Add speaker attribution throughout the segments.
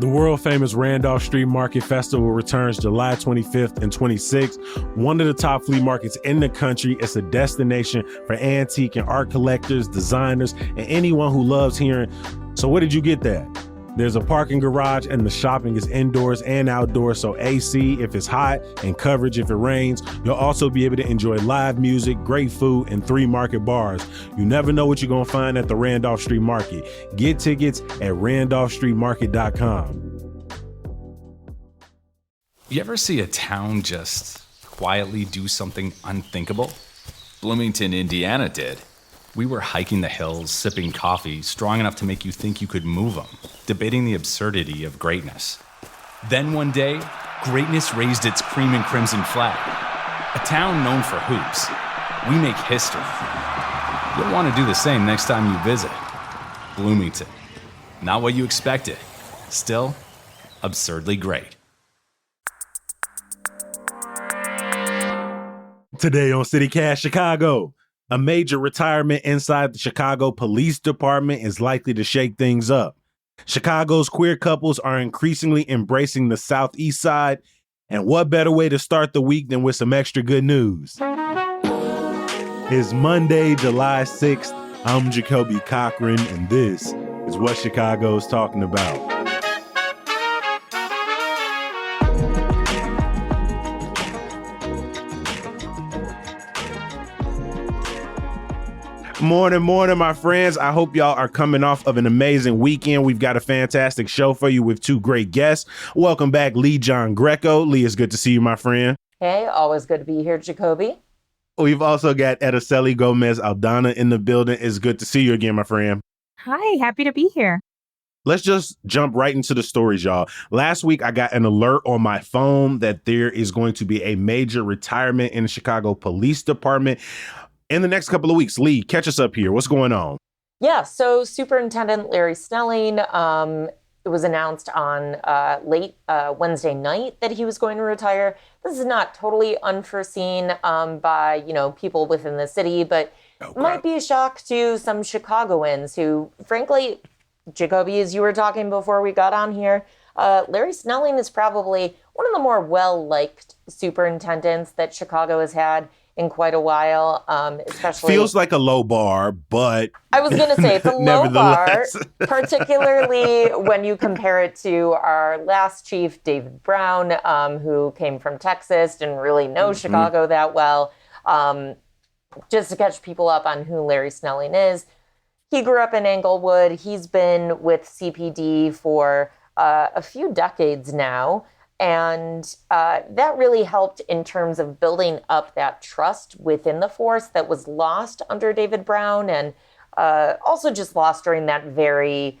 Speaker 1: The world-famous Randolph Street Market Festival returns July 25th and 26th. One of the top flea markets in the country. It's a destination for antique and art collectors, designers, and anyone who loves hearing, "So what did you get there?" There's a parking garage and the shopping is indoors and outdoors, so AC if it's hot and coverage if it rains. You'll also be able to enjoy live music, great food, and 3 market bars. You never know what you're going to find at the Randolph Street Market. Get tickets at randolphstreetmarket.com.
Speaker 2: You ever see a town just quietly do something unthinkable? Bloomington, Indiana did. We were hiking the hills, sipping coffee, strong enough to make you think you could move them, debating the absurdity of greatness. Then one day, greatness raised its cream and crimson flag. A town known for hoops. We make history. You'll want to do the same next time you visit. Bloomington. Not what you expected. Still, absurdly great.
Speaker 1: Today on CityCast Chicago, a major retirement inside the Chicago Police Department is likely to shake things up. Chicago's queer couples are increasingly embracing the Southeast Side, and what better way to start the week than with some extra good news? It's Monday, July 6th. I'm Jacoby Cochran, and this is what Chicago's talking about. Morning, my friends. I hope y'all are coming off of an amazing weekend. We've got a fantastic show for you with 2 great guests. Welcome back, Lee John Greco. Lee, it's good to see you, my friend.
Speaker 3: Hey, always good to be here, Jacoby.
Speaker 1: We've also got Edaceli Gomez Aldana in the building. It's good to see you again, my friend.
Speaker 4: Hi, happy to be here.
Speaker 1: Let's just jump right into the stories, y'all. Last week, I got an alert on my phone that there is going to be a major retirement in the Chicago Police Department in the next couple of weeks. Lee, catch us up here. What's going on?
Speaker 3: Yeah, so Superintendent Larry Snelling, it was announced on late Wednesday night that he was going to retire. This is not totally unforeseen by, people within the city, but might be a shock to some Chicagoans who, frankly, Jacoby, as you were talking before we got on here, Larry Snelling is probably one of the more well-liked superintendents that Chicago has had in quite a while, especially...
Speaker 1: Feels like a low bar, but...
Speaker 3: I was going to say, it's a low bar, particularly when you compare it to our last chief, David Brown, who came from Texas, didn't really know Chicago that well. Just to catch people up on who Larry Snelling is, he grew up in Englewood. He's been with CPD for a few decades now. And that really helped in terms of building up that trust within the force that was lost under David Brown, and also just lost during that very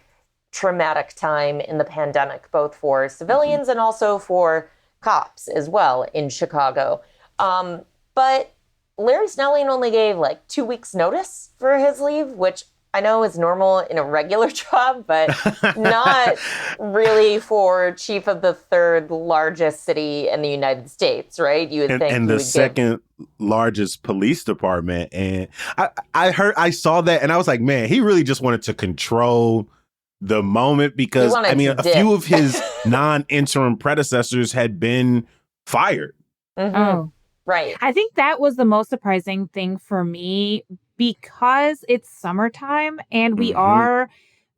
Speaker 3: traumatic time in the pandemic, both for civilians and also for cops as well in Chicago. But Larry Snelling only gave 2 weeks notice for his leave, which I know is normal in a regular job, but not really for chief of the 3rd largest city in the United States, right? You would think,
Speaker 1: and the second largest police department. And I saw that, and I was like, man, he really just wanted to control the moment, because a few of his non-interim predecessors had been fired.
Speaker 3: Mm-hmm. Oh. Right.
Speaker 4: I think that was the most surprising thing for me, because it's summertime and we are,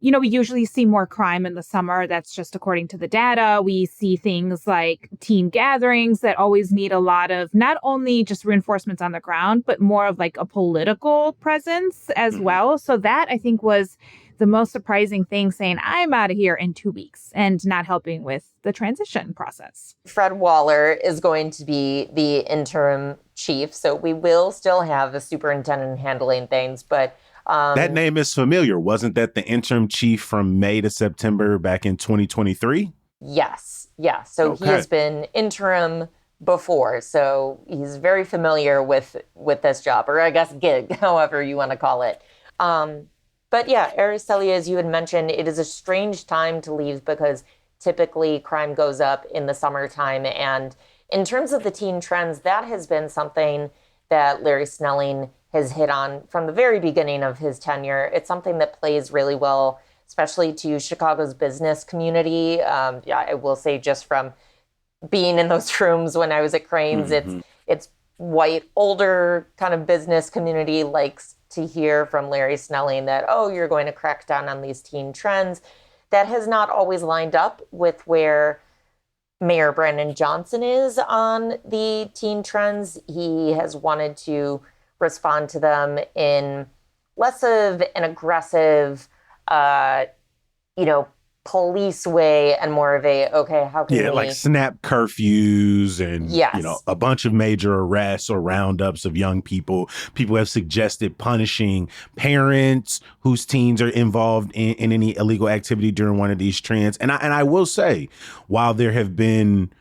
Speaker 4: we usually see more crime in the summer. That's just according to the data. We see things like teen gatherings that always need a lot of not only just reinforcements on the ground, but more of a political presence as well. So that, I think, was the most surprising thing, saying I'm out of here in 2 weeks and not helping with the transition process.
Speaker 3: Fred Waller is going to be the interim chief, so we will still have a superintendent handling things, but...
Speaker 1: that name is familiar. Wasn't that the interim chief from May to September back in 2023?
Speaker 3: Yes. Yeah. So He has been interim before, so he's very familiar with this job, or I guess gig, however you want to call it. But yeah, Araceli, as you had mentioned, it is a strange time to leave because typically crime goes up in the summertime. And in terms of the teen trends, that has been something that Larry Snelling has hit on from the very beginning of his tenure. It's something that plays really well, especially to Chicago's business community. Yeah, I will say, just from being in those rooms when I was at Crane's, it's white, older kind of business community likes to hear from Larry Snelling that, oh, you're going to crack down on these teen trends. That has not always lined up with where Mayor Brandon Johnson is on the teen trends. He has wanted to respond to them in less of an aggressive, police way, and more of a, okay, how can we...
Speaker 1: like snap curfews and,
Speaker 3: Yes.
Speaker 1: A bunch of major arrests or roundups of young people. People have suggested punishing parents whose teens are involved in any illegal activity during one of these trends. And I will say, while there have been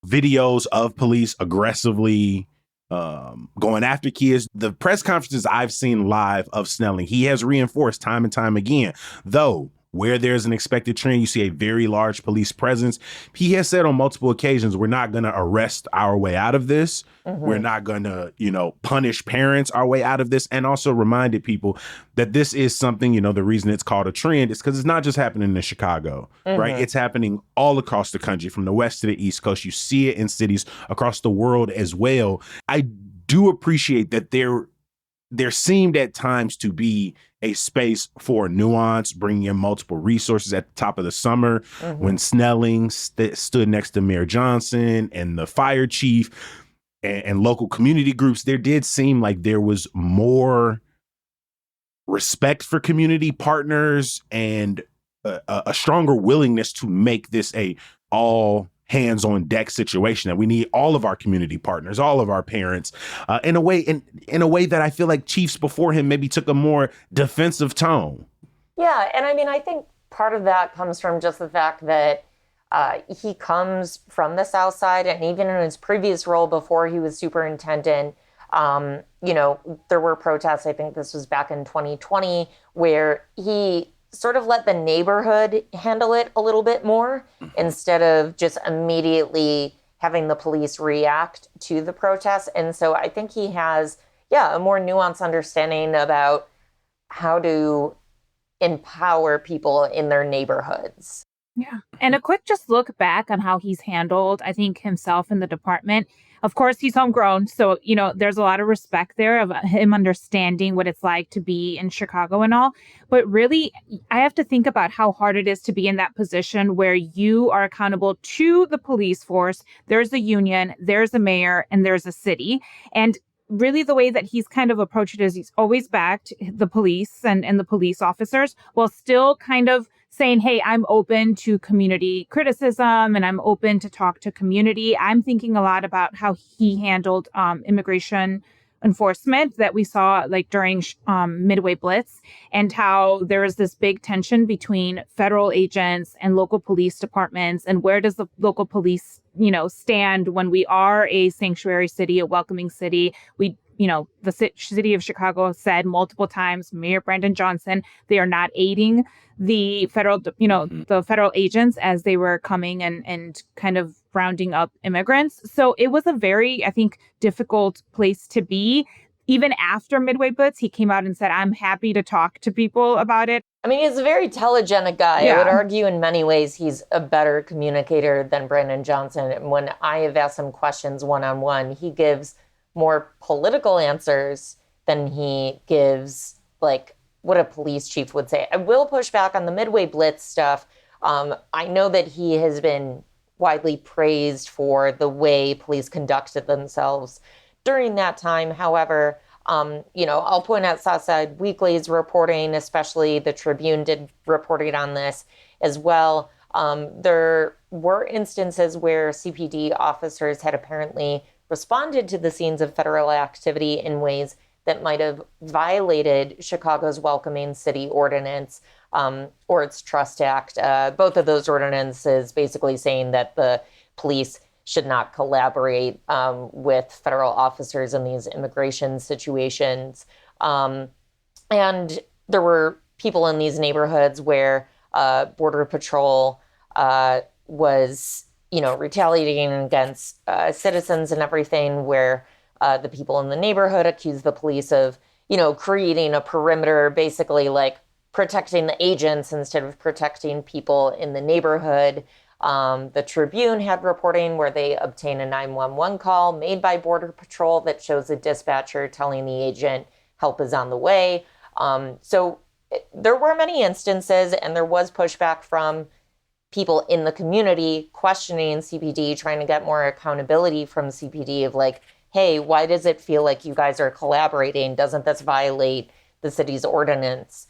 Speaker 1: videos of police aggressively going after kids, the press conferences I've seen live of Snelling, he has reinforced time and time again, though, where there's an expected trend, you see a very large police presence. He has said on multiple occasions, we're not going to arrest our way out of this. We're not going to, punish parents our way out of this. And also reminded people that this is something, the reason it's called a trend is because it's not just happening in Chicago, right? It's happening all across the country, from the West to the East Coast. You see it in cities across the world as well. I do appreciate that there seemed at times to be a space for nuance, bringing in multiple resources at the top of the summer when Snelling stood next to Mayor Johnson and the fire chief and local community groups. There did seem like there was more respect for community partners and a stronger willingness to make this a all hands on deck situation, that we need all of our community partners, all of our parents, in a way that I feel like chiefs before him maybe took a more defensive tone.
Speaker 3: Yeah, and I mean, I think part of that comes from just the fact that he comes from the South Side, and even in his previous role before he was superintendent, there were protests. I think this was back in 2020, where he sort of let the neighborhood handle it a little bit more instead of just immediately having the police react to the protests. And so I think he has, a more nuanced understanding about how to empower people in their neighborhoods.
Speaker 4: Yeah. And a quick just look back on how he's handled, I think, himself in the department. Of course, he's homegrown. So, there's a lot of respect there of him understanding what it's like to be in Chicago and all. But really, I have to think about how hard it is to be in that position where you are accountable to the police force. There's a union, there's a mayor, and there's a city. And really the way that he's kind of approached it is he's always backed the police and the police officers while still kind of saying, hey, I'm open to community criticism and I'm open to talk to community. I'm thinking a lot about how he handled immigration enforcement that we saw like during Midway Blitz, and how there is this big tension between federal agents and local police departments. And where does the local police, stand when we are a sanctuary city, a welcoming city? The city of Chicago said multiple times, Mayor Brandon Johnson, they are not aiding the federal, the federal agents as they were coming and kind of rounding up immigrants. So it was a very, I think, difficult place to be. Even after Midway Blitz, he came out and said, I'm happy to talk to people about it.
Speaker 3: I mean, he's a very telegenic guy.
Speaker 4: Yeah.
Speaker 3: I would argue in many ways he's a better communicator than Brandon Johnson. And when I have asked him questions one-on-one, he gives more political answers than he gives like what a police chief would say. I will push back on the Midway Blitz stuff. I know that he has been widely praised for the way police conducted themselves during that time. However, I'll point out Southside Weekly's reporting, especially the Tribune did reporting on this as well. There were instances where CPD officers had apparently responded to the scenes of federal activity in ways that might have violated Chicago's Welcoming City Ordinance or its Trust Act. Both of those ordinances basically saying that the police should not collaborate with federal officers in these immigration situations. And there were people in these neighborhoods where Border Patrol was, retaliating against citizens and everything, where the people in the neighborhood accused the police of, creating a perimeter, basically like protecting the agents instead of protecting people in the neighborhood. The Tribune had reporting where they obtained a 911 call made by Border Patrol that shows a dispatcher telling the agent help is on the way. So there were many instances, and there was pushback from people in the community questioning CPD, trying to get more accountability from CPD of like, hey, why does it feel like you guys are collaborating? Doesn't this violate the city's ordinance?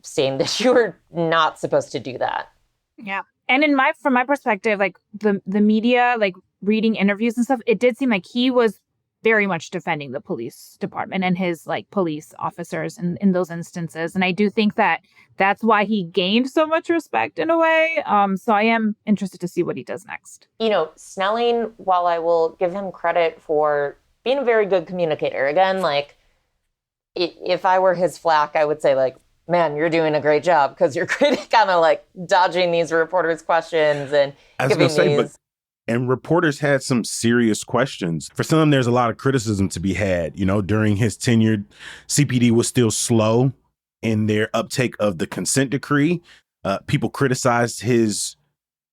Speaker 3: Saying that you were not supposed to do that.
Speaker 4: Yeah. And from my perspective, like the media, like reading interviews and stuff, it did seem like he was very much defending the police department and his like police officers in those instances. And I do think that that's why he gained so much respect in a way. So I am interested to see what he does next.
Speaker 3: You know, Snelling, while I will give him credit for being a very good communicator, again, like if I were his flack, I would say like, man, you're doing a great job because you're kind of like dodging these reporters' questions and giving these.
Speaker 1: And reporters had some serious questions. For some, there's a lot of criticism to be had. You know, during his tenure, CPD was still slow in their uptake of the consent decree. People criticized his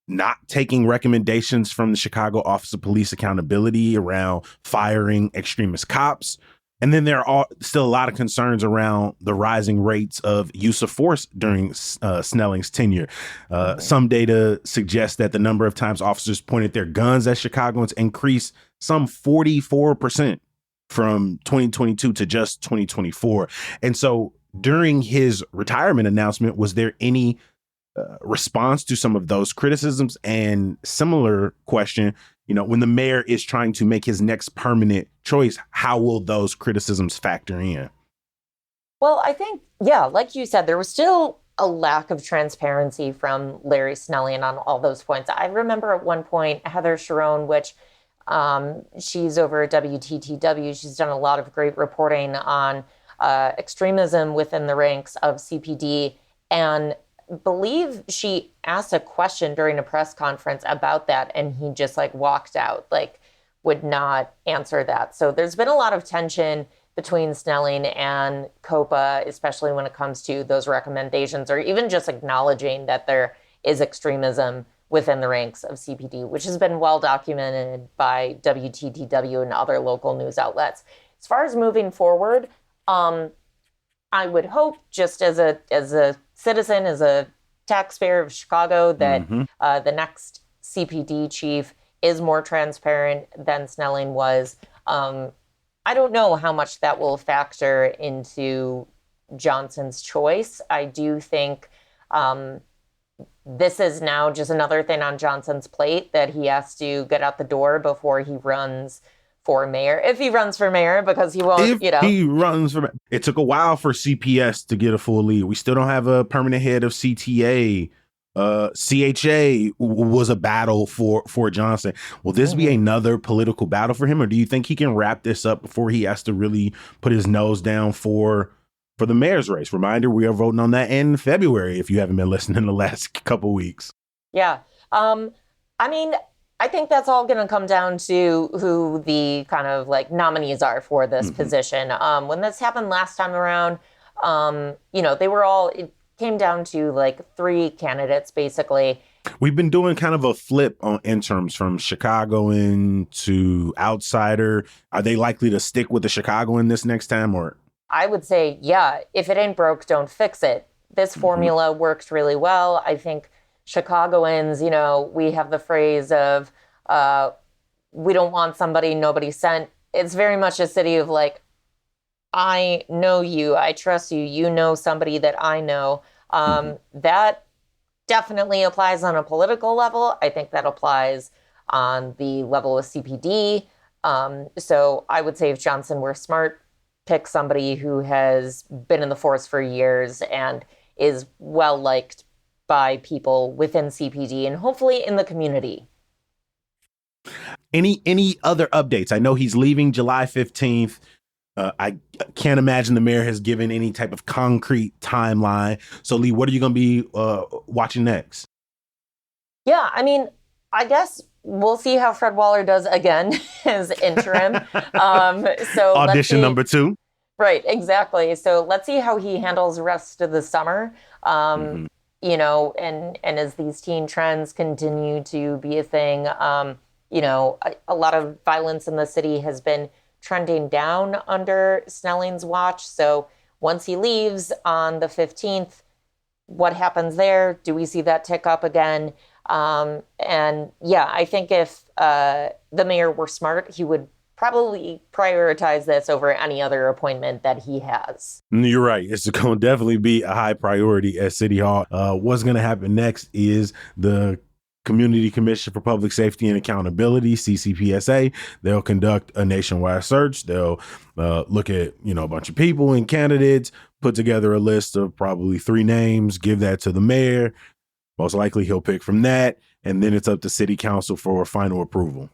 Speaker 1: not taking recommendations from the Chicago Office of Police Accountability around firing extremist cops. And then there are still a lot of concerns around the rising rates of use of force during Snelling's tenure. Some data suggests that the number of times officers pointed their guns at Chicagoans increased some 44% from 2022 to just 2024. And so during his retirement announcement, was there any response to some of those criticisms? And similar question, you know, when the mayor is trying to make his next permanent choice, how will those criticisms factor in?
Speaker 3: Well, I think, yeah, like you said, there was still a lack of transparency from Larry Snelling on all those points. I remember at one point, Heather Sharon, which she's over at WTTW, she's done a lot of great reporting on extremism within the ranks of CPD, and believe she asked a question during a press conference about that, and he just like walked out, like would not answer that. So there's been a lot of tension between Snelling and COPA, especially when it comes to those recommendations or even just acknowledging that there is extremism within the ranks of CPD, which has been well documented by WTTW and other local news outlets. As far as moving forward, I would hope, just as a citizen, as a taxpayer of Chicago, that the next CPD chief is more transparent than Snelling was. I don't know how much that will factor into Johnson's choice. I do think this is now just another thing on Johnson's plate that he has to get out the door before he runs for mayor. If he runs for mayor, because he won't,
Speaker 1: He runs for mayor. It took a while for CPS to get a full lead. We still don't have a permanent head of CTA. CHA was a battle for Johnson. Will this be another political battle for him, or do you think he can wrap this up before he has to really put his nose down for the mayor's race? Reminder, we are voting on that in February, if you haven't been listening the last couple weeks.
Speaker 3: Yeah. I mean, I think that's all going to come down to who the kind of like nominees are for this position. When this happened last time around, they were all, it came down to like 3 candidates, basically.
Speaker 1: We've been doing kind of a flip on interims from Chicagoan to outsider. Are they likely to stick with the Chicagoan this next time, or?
Speaker 3: I would say, yeah, if it ain't broke, don't fix it. This formula works really well. I think Chicagoans, we have the phrase of, we don't want somebody nobody sent. It's very much a city of like, I know you, I trust you, you know somebody that I know. That definitely applies on a political level. I think that applies on the level of CPD. So I would say if Johnson were smart, pick somebody who has been in the force for years and is well liked by people within CPD and hopefully in the community.
Speaker 1: Any other updates? I know he's leaving July 15th. I can't imagine the mayor has given any type of concrete timeline. So, Lee, what are you going to be watching next?
Speaker 3: Yeah, I mean, I guess we'll see how Fred Waller does again as interim. So
Speaker 1: audition number 2.
Speaker 3: Right, exactly. So let's see how he handles the rest of the summer.
Speaker 1: Mm-hmm.
Speaker 3: And as these teen trends continue to be a thing, a lot of violence in the city has been trending down under Snelling's watch. So once he leaves on the 15th, what happens there? Do we see that tick up again? And yeah, I think if the mayor were smart, he would probably prioritize this over any other appointment that he has.
Speaker 1: You're right. It's going to definitely be a high priority at City Hall. What's going to happen next is the Community Commission for Public Safety and Accountability, CCPSA. They'll conduct a nationwide search. They'll look at, a bunch of people and candidates, put together a list of probably 3 names, give that to the mayor. Most likely he'll pick from that. And then it's up to City Council for final approval.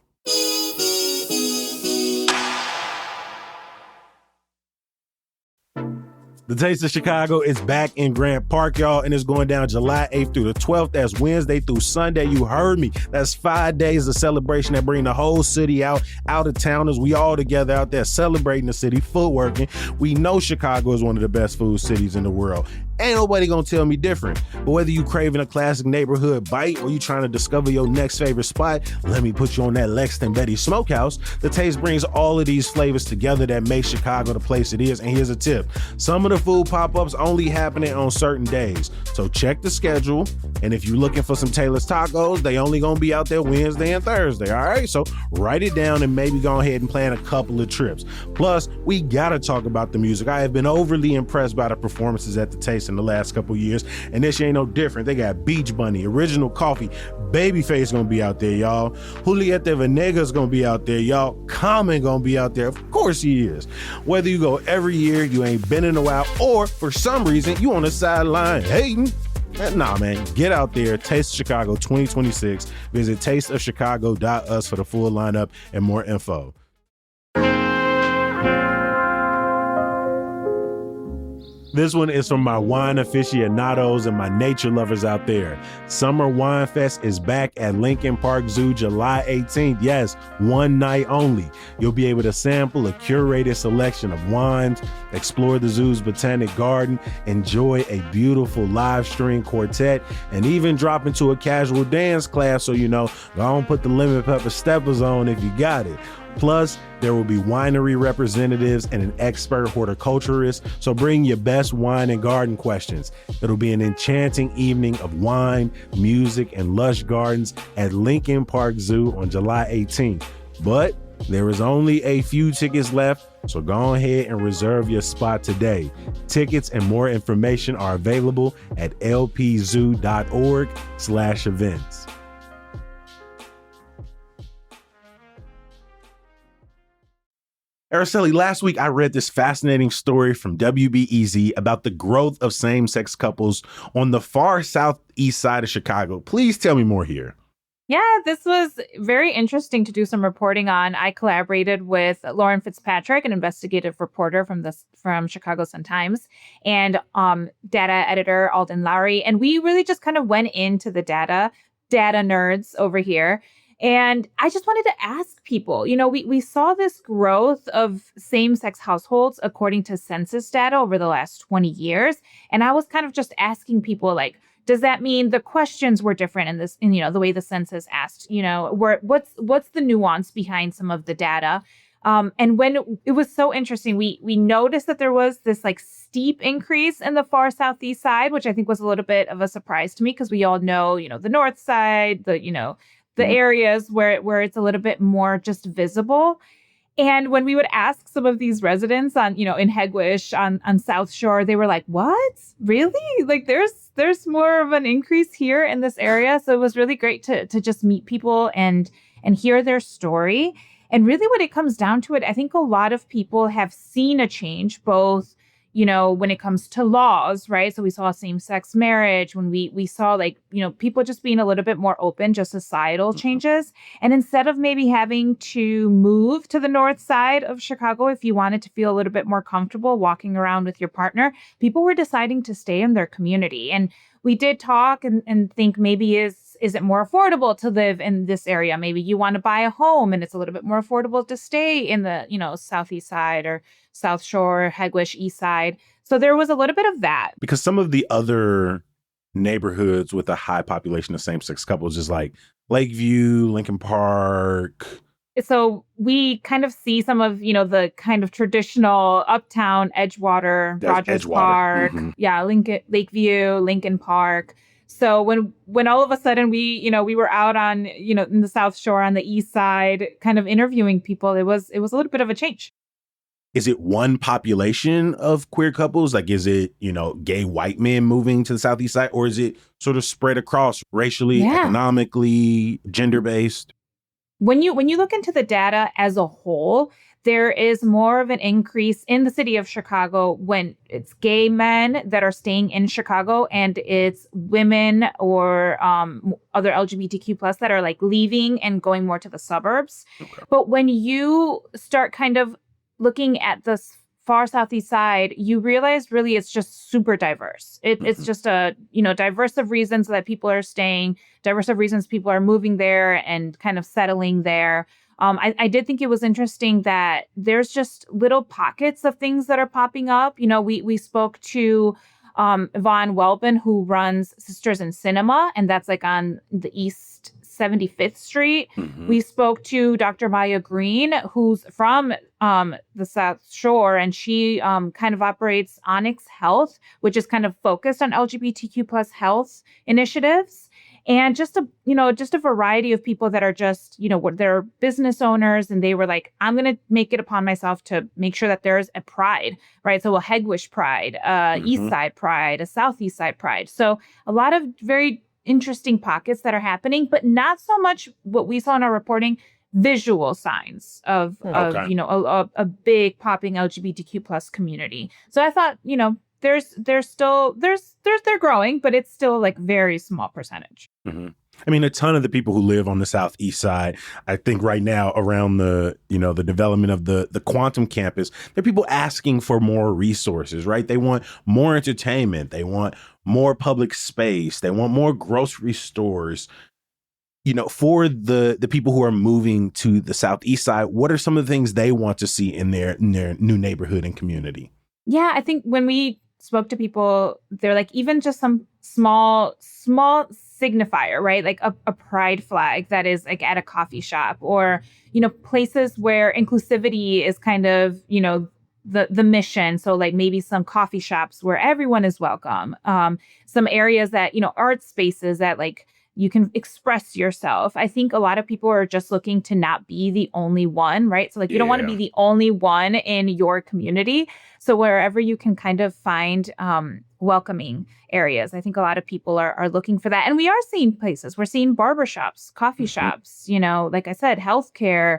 Speaker 1: The Taste of Chicago is back in Grant Park, y'all, and it's going down July 8th through the 12th. That's Wednesday through Sunday. You heard me. That's 5 days of celebration that bring the whole city out of towners. We all together out there celebrating the city, footworking. We know Chicago is one of the best food cities in the world. Ain't nobody gonna tell me different. But whether you craving a classic neighborhood bite or you trying to discover your next favorite spot, let me put you on that Lexington Betty Smokehouse. The Taste brings all of these flavors together that make Chicago the place it is. And here's a tip. Some of the food pop-ups only happening on certain days. So check the schedule. And if you're looking for some Taylor's Tacos, they only gonna be out there Wednesday and Thursday, all right? So write it down and maybe go ahead and plan a couple of trips. Plus, we gotta talk about the music. I have been overly impressed by the performances at the Taste in the last couple years, and this year ain't no different. They got Beach Bunny, Original Coffee, Babyface gonna be out there, y'all. Julieta Venegas gonna be out there, y'all. Common gonna be out there. Of course he is. Whether you go every year, you ain't been in a while, or for some reason you on the sideline hating. Nah, man, get out there. Taste Chicago 2026. Visit tasteofchicago.us for the full lineup and more info. This one is from my wine aficionados and my nature lovers out there. Summer Wine Fest is back at Lincoln Park Zoo July 18th. Yes, one night only. You'll be able to sample a curated selection of wines, explore the zoo's botanic garden, enjoy a beautiful live string quartet, and even drop into a casual dance class. So, go on, put the lemon pepper steppers on if you got it. Plus, there will be winery representatives and an expert horticulturist, so bring your best wine and garden questions. It'll be an enchanting evening of wine, music, and lush gardens at Lincoln Park Zoo on July 18th. But there is only a few tickets left, so go ahead and reserve your spot today. Tickets and more information are available at lpzoo.org/events. Araceli, last week I read this fascinating story from WBEZ about the growth of same-sex couples on the far southeast side of Chicago. Please tell me more here.
Speaker 4: Yeah, this was very interesting to do some reporting on. I collaborated with Lauren Fitzpatrick, an investigative reporter from Chicago Sun-Times, and data editor Alden Lowry. And we really just kind of went into the data nerds over here. And I just wanted to ask people, we saw this growth of same-sex households according to census data over the last 20 years. And I was kind of just asking people, like, does that mean the questions were different in the way the census asked, what's the nuance behind some of the data? And when it was so interesting, we noticed that there was this like steep increase in the far southeast side, which I think was a little bit of a surprise to me because we all know, the north side, the areas where it's a little bit more just visible. And when we would ask some of these residents on, in Hegewisch on South Shore, they were like, what? Really? Like there's more of an increase here in this area. So it was really great to just meet people and hear their story. And really when it comes down to it, I think a lot of people have seen a change, both when it comes to laws, right? So we saw same-sex marriage, when we saw people just being a little bit more open, just societal changes. And instead of maybe having to move to the north side of Chicago, if you wanted to feel a little bit more comfortable walking around with your partner, people were deciding to stay in their community. And we did talk and think maybe is is it more affordable to live in this area? Maybe you want to buy a home and it's a little bit more affordable to stay in the, Southeast side or South Shore, Hegewisch, East Side. So there was a little bit of that.
Speaker 1: Because some of the other neighborhoods with a high population of same-sex couples is like Lakeview, Lincoln Park.
Speaker 4: So we kind of see some of, the kind of traditional uptown Edgewater, Rogers Park, Lakeview, Lincoln Park. So when all of a sudden we were out on, in the South Shore on the East Side, kind of interviewing people, it was a little bit of a change.
Speaker 1: Is it one population of queer couples? Like, is it, gay white men moving to the Southeast Side, or is it sort of spread across racially, economically, gender-based?
Speaker 4: When you look into the data as a whole, there is more of an increase in the city of Chicago when it's gay men that are staying in Chicago, and it's women or other LGBTQ plus that are like leaving and going more to the suburbs. Okay. But when you start kind of looking at the far Southeast side, you realize really it's just super diverse. It's just a, diverse of reasons that people are staying, diverse of reasons people are moving there and kind of settling there. I did think it was interesting that there's just little pockets of things that are popping up. We spoke to Yvonne Welbin, who runs Sisters in Cinema, and that's like on the East 75th Street. Mm-hmm. We spoke to Dr. Maya Green, who's from the South Shore, and she kind of operates Onyx Health, which is kind of focused on LGBTQ plus health initiatives. And just a variety of people that are just, they're business owners, and they were like, I'm going to make it upon myself to make sure that there's a pride, right? So a Hegewisch pride, East Side pride, a Southeast Side pride. So a lot of very interesting pockets that are happening, but not so much what we saw in our reporting, visual signs of a big popping LGBTQ plus community. So I thought, they're growing, but it's still like very small percentage.
Speaker 1: Mm-hmm. I mean, a ton of the people who live on the Southeast Side, I think right now around the development of the Quantum campus, there are people asking for more resources, right? They want more entertainment. They want more public space. They want more grocery stores. For the people who are moving to the Southeast Side, what are some of the things they want to see in their new neighborhood and community?
Speaker 4: Yeah, I think when we spoke to people, they're like, even just some small signifier, right? Like a pride flag that is like at a coffee shop, or, places where inclusivity is kind of, the mission. So like maybe some coffee shops where everyone is welcome. Some areas that, art spaces that like you can express yourself. I think a lot of people are just looking to not be the only one, right? So like you don't want to be the only one in your community. So wherever you can kind of find welcoming areas, I think a lot of people are looking for that. And we are seeing places. We're seeing barbershops, coffee shops, like I said, healthcare.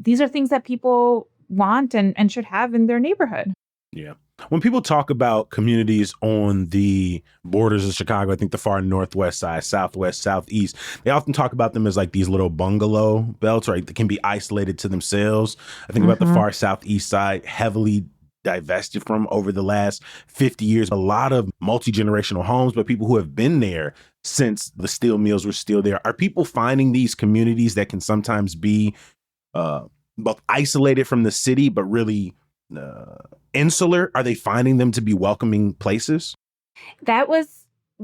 Speaker 4: These are things that people want and should have in their neighborhood.
Speaker 1: Yeah. When people talk about communities on the borders of Chicago, I think the far northwest side, southwest, southeast, they often talk about them as like these little bungalow belts, right? That can be isolated to themselves. I think about the far southeast side, heavily divested from over the last 50 years. A lot of multi-generational homes, but people who have been there since the steel mills were still there. Are people finding these communities that can sometimes be both isolated from the city, but really insular? Are they finding them to be welcoming places?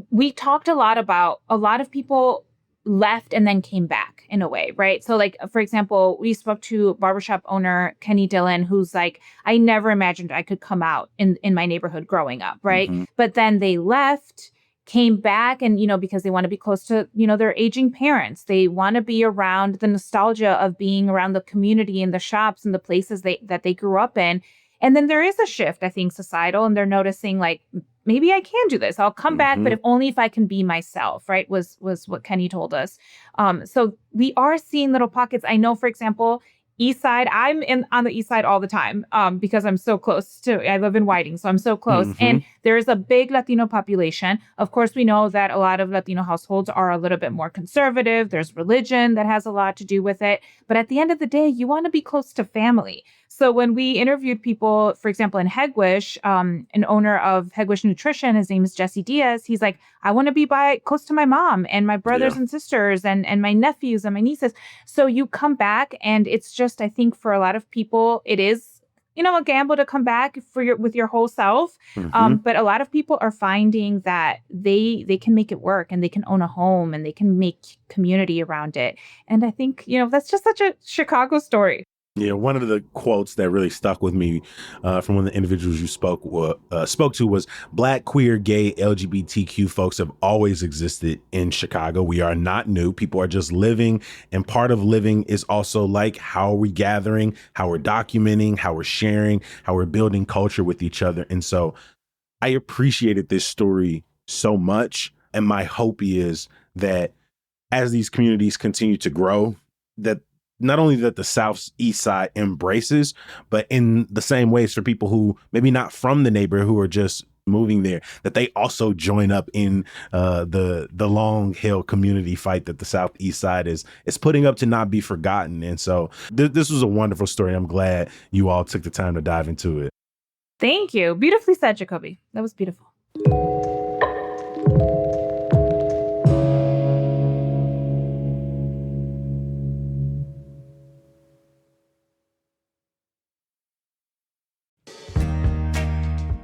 Speaker 4: We talked a lot about a lot of people left and then came back in a way, right? So like, for example, we spoke to barbershop owner Kenny Dillon, who's like, I never imagined I could come out in my neighborhood growing up, right? Mm-hmm. But then they left, came back, and, because they want to be close to, their aging parents. They want to be around the nostalgia of being around the community and the shops and the places that they grew up in. And then there is a shift, I think, societal, and they're noticing like, maybe I can do this. I'll come back, but if I can be myself, right? Was what Kenny told us. So we are seeing little pockets. I know, for example, East Side, on the East Side all the time because I'm so close I live in Whiting, so I'm so close. And there is a big Latino population. Of course, we know that a lot of Latino households are a little bit more conservative. There's religion that has a lot to do with it. But at the end of the day, you want to be close to family. So when we interviewed people, for example, in Hegwish, an owner of Hegwish Nutrition, his name is Jesse Diaz. He's like, I want to be close to my mom and my brothers and sisters and my nephews and my nieces. So you come back, and it's just, I think for a lot of people, it is, a gamble to come back with your whole self. But a lot of people are finding that they can make it work, and they can own a home, and they can make community around it. And I think, that's just such a Chicago story.
Speaker 1: Yeah, one of the quotes that really stuck with me from one of the individuals you spoke to was, Black, queer, gay, LGBTQ folks have always existed in Chicago. We are not new. People are just living. And part of living is also like how are we gathering, how we're documenting, how we're sharing, how we're building culture with each other. And so I appreciated this story so much. And my hope is that as these communities continue to grow, that not only that the Southeast side embraces, but in the same ways for people who maybe not from the neighborhood who are just moving there, that they also join up in the long hill community fight that the Southeast side is putting up to not be forgotten. And so this was a wonderful story. I'm glad you all took the time to dive into it.
Speaker 4: Thank you. Beautifully said, Jacoby. That was beautiful.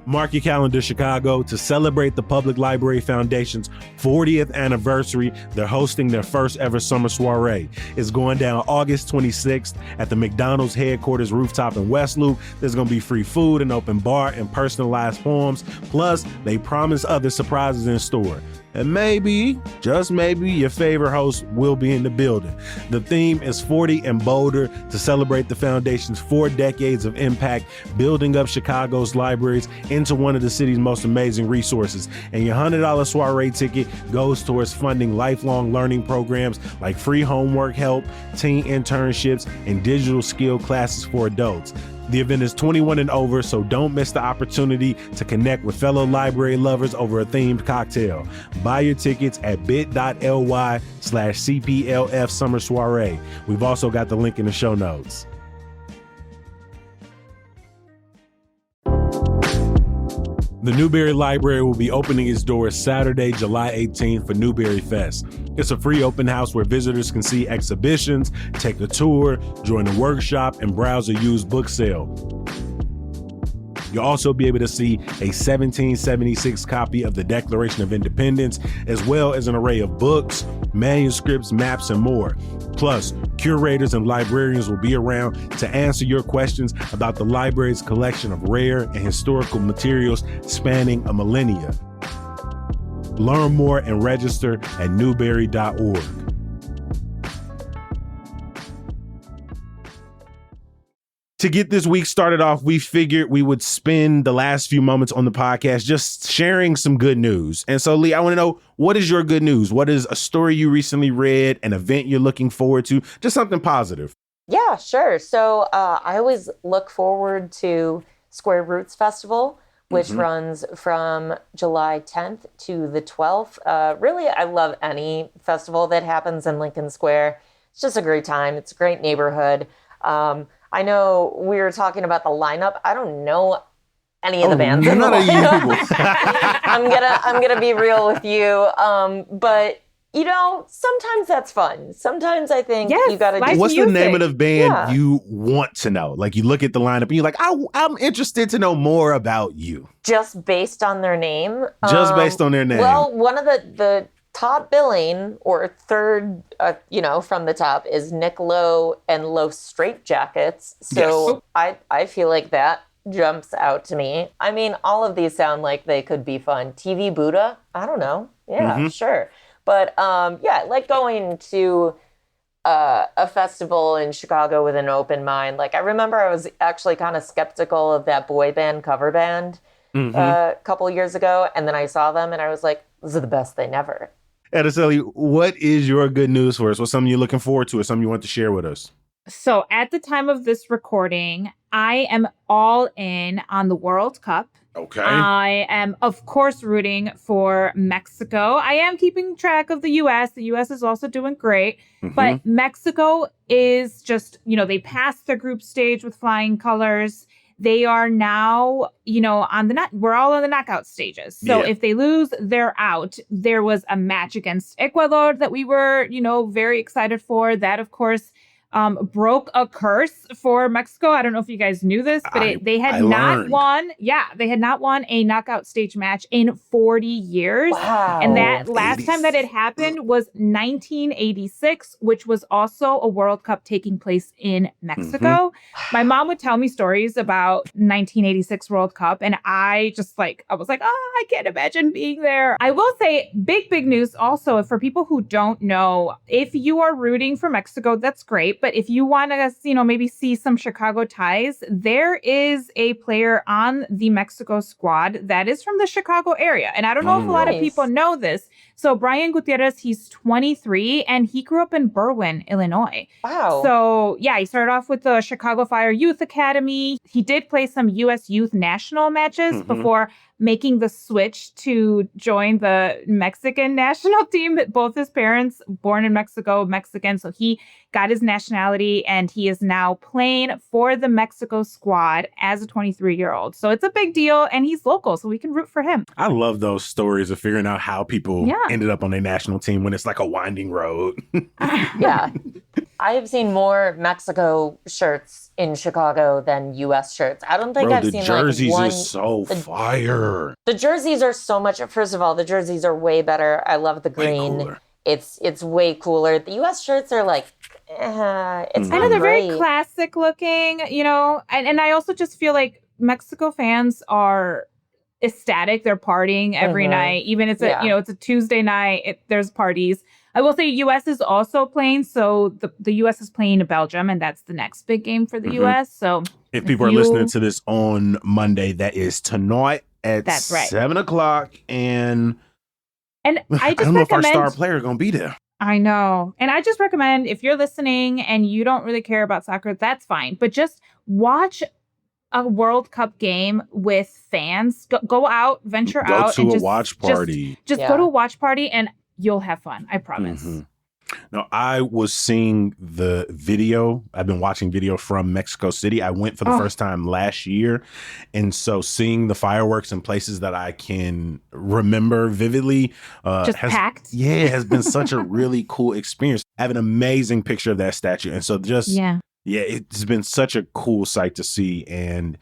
Speaker 1: Mark your calendar, Chicago, to celebrate the Public Library Foundation's 40th anniversary. They're hosting their first ever summer soiree. It's going down August 26th at the McDonald's headquarters rooftop in West Loop. There's going to be free food, an open bar, and personalized poems. Plus, they promise other surprises in store. And maybe, just maybe, your favorite host will be in the building. The theme is 40 and bolder to celebrate the foundation's 4 decades of impact, building up Chicago's libraries into one of the city's most amazing resources. And your $100 soiree ticket goes towards funding lifelong learning programs like free homework help, teen internships, and digital skill classes for adults. The event is 21 and over, so don't miss the opportunity to connect with fellow library lovers over a themed cocktail. Buy your tickets at bit.ly/CPLF Summer Soiree. We've also got the link in the show notes. The Newberry Library will be opening its doors Saturday, July 18th for Newberry Fest. It's a free open house where visitors can see exhibitions, take a tour, join a workshop, and browse a used book sale. You'll also be able to see a 1776 copy of the Declaration of Independence, as well as an array of books, manuscripts, maps, and more. Plus, curators and librarians will be around to answer your questions about the library's collection of rare and historical materials spanning a millennia. Learn more and register at newberry.org. To get this week started off, we figured we would spend the last few moments on the podcast just sharing some good news. And so, Lee, I want to know, what is your good news? What is a story you recently read, an event you're looking forward to, just something positive?
Speaker 3: Yeah, sure. So I always look forward to Square Roots Festival, which runs from July 10th to the 12th. Really, I love any festival that happens in Lincoln Square. It's just a great time. It's a great neighborhood. I know we were talking about the lineup. I don't know any of the bands in the lineup. I'm gonna be real with you. But sometimes that's fun. Sometimes I think you gotta do.
Speaker 1: What's the name of the band you want to know? Like you look at the lineup and you're like, I'm interested to know more about you.
Speaker 3: Just based on their name.
Speaker 1: Just based on their name.
Speaker 3: Well, one of the top billing, or third, from the top, is Nick Lowe and Los Straitjackets. So yes. I feel like that jumps out to me. I mean, all of these sound like they could be fun. TV Buddha? I don't know. Yeah, sure. But like going to a festival in Chicago with an open mind. Like I remember I was actually kind of skeptical of that boy band cover band a couple years ago. And then I saw them and I was like, this is the best thing ever.
Speaker 1: Ediseli, what is your good news for us? What's something you're looking forward to or something you want to share with us?
Speaker 4: So at the time of this recording, I am all in on the World Cup.
Speaker 1: Okay.
Speaker 4: I am, of course, rooting for Mexico. I am keeping track of the U.S. The U.S. is also doing great. But Mexico is just, they passed the group stage with flying colors. They are now, we're all in the knockout stages. So if they lose, they're out. There was a match against Ecuador that we were, very excited for. That, of course, broke a curse for Mexico. I don't know if you guys knew this, but they had not won. Yeah, they had not won a knockout stage match in 40 years.
Speaker 3: Wow.
Speaker 4: And that last time that it happened was 1986, which was also a World Cup taking place in Mexico. My mom would tell me stories about 1986 World Cup, and I was like, I can't imagine being there. I will say big news also for people who don't know, if you are rooting for Mexico, that's great. But if you want to, maybe see some Chicago ties, there is a player on the Mexico squad that is from the Chicago area. And I don't know if a lot of people know this. So Brian Gutierrez, he's 23 and he grew up in Berwyn, Illinois.
Speaker 3: Wow.
Speaker 4: So yeah, he started off with the Chicago Fire Youth Academy. He did play some U.S. Youth National matches before making the switch to join the Mexican national team. Both his parents, born in Mexico, Mexican. So he got his nationality and he is now playing for the Mexico squad as a 23-year-old. So it's a big deal and he's local, so we can root for him.
Speaker 1: I love those stories of figuring out how people ended up on a national team when it's like a winding road.
Speaker 3: Yeah. I have seen more Mexico shirts in Chicago than U.S. shirts. I don't think I've seen
Speaker 1: jerseys
Speaker 3: one.
Speaker 1: The jerseys are so fire.
Speaker 3: The jerseys are so much. First of all, the jerseys are way better. I love the green. It's way cooler. The U.S. shirts are like, it's not
Speaker 4: they're
Speaker 3: great.
Speaker 4: very classic looking, and I also just feel like Mexico fans are ecstatic. They're partying every night, even it's it's a Tuesday night. There's parties. I will say U.S. is also playing. So the U.S. is playing Belgium, and that's the next big game for the U.S. So
Speaker 1: if people are listening to this on Monday, that is tonight at 7 o'clock. And
Speaker 4: I
Speaker 1: don't know if our star player is going to be there.
Speaker 4: I know. And I just recommend if you're listening and you don't really care about soccer, that's fine. But just watch a World Cup game with fans. Go out, venture out.
Speaker 1: Go to a watch party.
Speaker 4: Just go to a watch party and you'll have fun. I promise.
Speaker 1: Now, I was seeing the video. I've been watching video from Mexico City. I went for the first time last year. And so seeing the fireworks in places that I can remember vividly.
Speaker 4: Packed.
Speaker 1: Yeah, it has been such a really cool experience. I have an amazing picture of that statue. And so it's been such a cool sight to see. And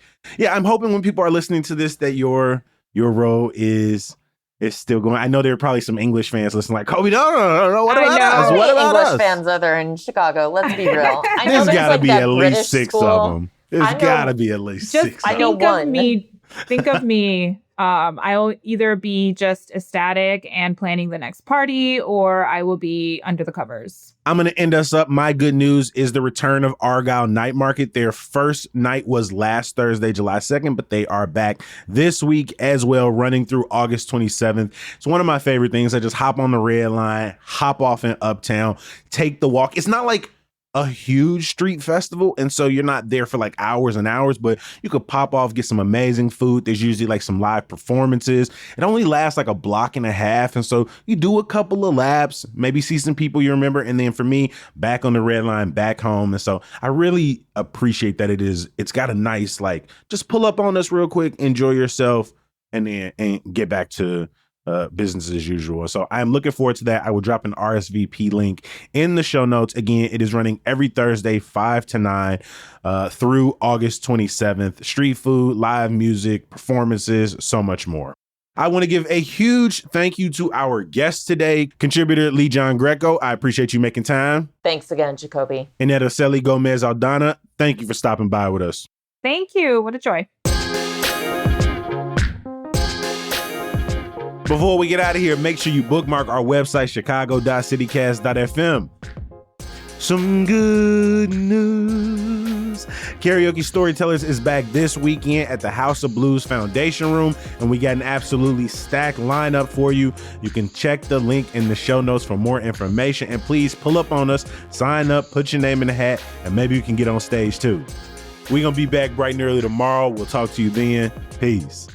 Speaker 1: I'm hoping when people are listening to this that your role is still going. I know there are probably some English fans listening like, Kobe, no. What about us? What about
Speaker 3: English
Speaker 1: us?
Speaker 3: fans are there in Chicago? Let's be real. I know
Speaker 1: There's got to be at least
Speaker 3: British
Speaker 1: 6
Speaker 3: school.
Speaker 1: of them. There's got to be at least 6
Speaker 3: I know one.
Speaker 4: Think of me. I'll either be just ecstatic and planning the next party, or I will be under the covers.
Speaker 1: I'm going to end us up. My good news is the return of Argyle Night Market. Their first night was last Thursday, July 2nd, but they are back this week as well, running through August 27th. It's one of my favorite things. I just hop on the red line, hop off in Uptown, take the walk. It's not like a huge street festival, and so you're not there for like hours and hours, but you could pop off, get some amazing food. There's usually like some live performances. It only lasts like a block and a half, and so you do a couple of laps, maybe see some people you remember, and then for me, back on the red line, back home. And so I really appreciate that it's got a nice, like, just pull up on us real quick, enjoy yourself, and then get back to business as usual. So I'm looking forward to that. I will drop an RSVP link in the show notes. Again, it is running every Thursday, 5 to 9 through August 27th. Street food, live music, performances, so much more. I want to give a huge thank you to our guest today, contributor Lee John Greco. I appreciate you making time.
Speaker 3: Thanks again, Jacoby.
Speaker 1: And Araceli Gomez Aldana, thank you for stopping by with us.
Speaker 4: Thank you. What a joy.
Speaker 1: Before we get out of here, make sure you bookmark our website, chicago.citycast.fm. Some good news. Karaoke Storytellers is back this weekend at the House of Blues Foundation Room, and we got an absolutely stacked lineup for you. You can check the link in the show notes for more information, and please pull up on us, sign up, put your name in the hat, and maybe you can get on stage too. We're going to be back bright and early tomorrow. We'll talk to you then. Peace.